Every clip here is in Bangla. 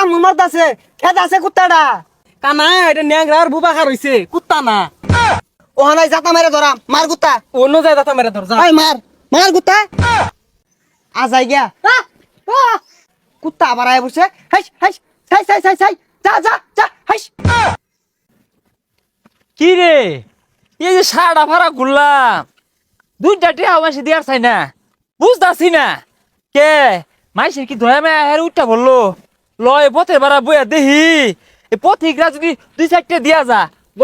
কাম মরদ আছে খেত আছে কুত্তাটা কানা এটা ন্যাংরার বুবা খার হইছে কুত্তা না ওহানাই জাতা মেরে ধরাম মার কুত্তা অন্য যায় দাতা মেরে ধর যা ওই মার মার কুত্তা আজাই গিয়া কুত্তা আবার আয় বসে হাইস হাইস সাই সাই সাই সাই যা যা যা হাইস কি রে এই যে সারা ভাড়া ঘুরলাম দুইটা টিয়া মাসে দিয়ার চাই না বুঝতাছি না কে মাইসের কি ধয়া মেয়া হের উঠটা বললো লয় পথের ভাড়া বইয়া দেহি এই পথিকরা যদি দুই চারটে দিয়া যা গ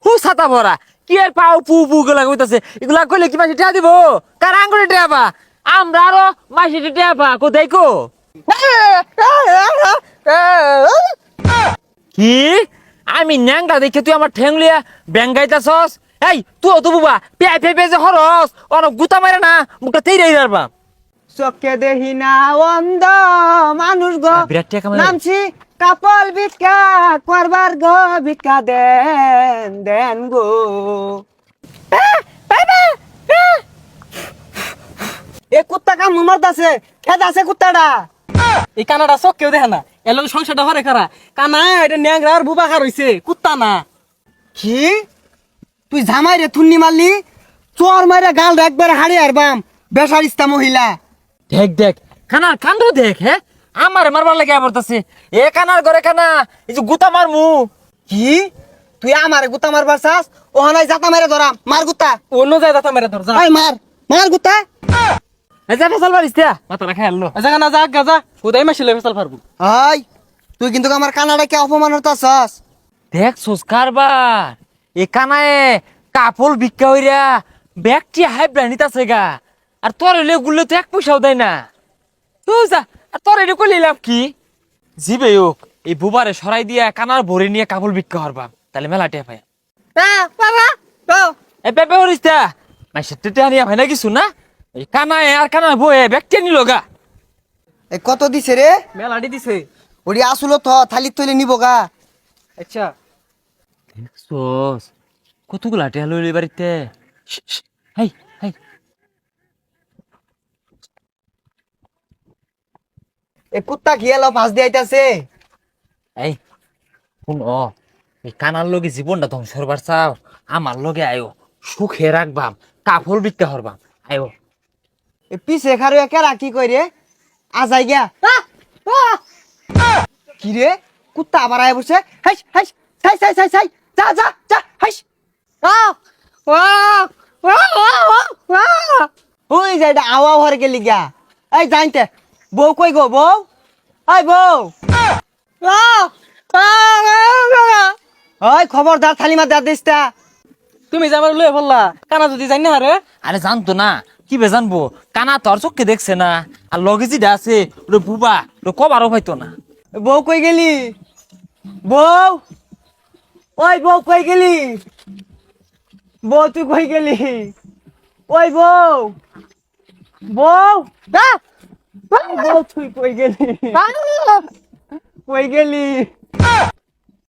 হু ছাতা ভরা কি আর পাও পু পু গুলা কইতাছে এগুলা কইলে কি মাসে টিয়া দিব কার আঙ্গুলে টিয়া পা আমরা আরো মাসে টিয়া পা কোথায় কো কি আমি ন্যাংটা দেখে তুই আমার ঠেংলিয়া ব্যাঙ্গাইতাছস এই তুই তো বুবা পে পে পে যে হরস অনেক গুতা মারে না মুখটা তেই রাখবা চোখে দেহি না অন্ধ মানুষ গো বিরাট টিয়া কামাই নামছি কাপল ভিক্ষা করবার গো ভিক্ষা দেন দেন গো এ কুত্তা কাম মরদ আছে খেত আছে কুত্তাটা এই কানাডা চোখ কেউ দেখে না এর লগে সংসারটা হরে খারা কানা এটা ন্যাংরার বুবা খার হইছে কুত্তা না কি তুই জামাই রে থুন্নি মারলি চোর মারে গাল একবার হাড়ি আরবাম বেসারিস্তা মহিলা দেখ দেখ খানার কান্দ দেখ হ্যাঁ আমার মারবার লাগে পড়তাছে এ কানার ঘরে কানা এই যে গুতা মারমু কি তুই আমারে গুতা মারবার চাস ওহানাই জাতা মেরে ধরাম মার গুতা অন্য যায় দাতা মেরে ধর যা ওই মার মার গুতা এই যে ফেসাল পারিস তিয়া মাথা রাখা আনলো আচ্ছা কানা যা গাজা কোথায় মাসিলে ফেসাল পারবো ওই তুই কিন্তু আমার কানাডাকে অপমান হতাছস দেখ সোস কারবার এ কানায় কাপল ভিক্ষা হইরা ব্যাগটি হাই ব্র্যান্ডিত আছে গা আর তোর এলে গুলো তো এক পয়সাও দেয় না তুই যা আর তোর এটা কইলে লাভ কি জিবে হোক এই বুবারে সরাই দিয়া কানার ভরে নিয়ে কাপল ভিক্ষা হরবা তাহলে মেলা টিয়া পাই এ পেপে হরিস তা মাইসের টেটে আনিয়া ভাই না কিছু না এই কানায় আর কানায় বয়ে ব্যাগটি নিল গা এই কত দিছে রে মেলাডি দিছে ওরি আসলো তো থালি তৈলে নিব গা আচ্ছা দেখছস কতগুলা টিয়া লইলি বাড়িতে হাই হাই এ কুত্তা খেয়ালো ফাঁস দিয়ে আইতাছে এই শুন এই কানার লগে জীবনটা ধ্বংস করবার চাও আমার লগে আয়ো সুখে রাখবাম কাপড় ভিক্ষা হরবাম আয়ো এ পিছে খারু একেরা কি কই রে আজাই গিয়া কি রে কুত্তা আবার আয় বসে হাইস হাইস সাই সাই সাই সাই যা যা যা হাইস ওই যে এটা আওয়া হরে গেলি গিয়া এই জানতে বউ কই গো বউ এই বউ ওই খবরদার থালি মা দা দিসটা তুমি যাবার লয়ে বললা কানা যদি জানি না হারে আরে জানতো না কি বে জানবো কানা তোর চোখে দেখছে না আর লগে যেটা আছে ওটা বুবা ওটা কবারও হয়তো না বউ কই গেলি বউ ওই বউ কই গেলি বউ তুই কই গেলি ওই বউ বউ বউ তুই কই গেলি কই গেলি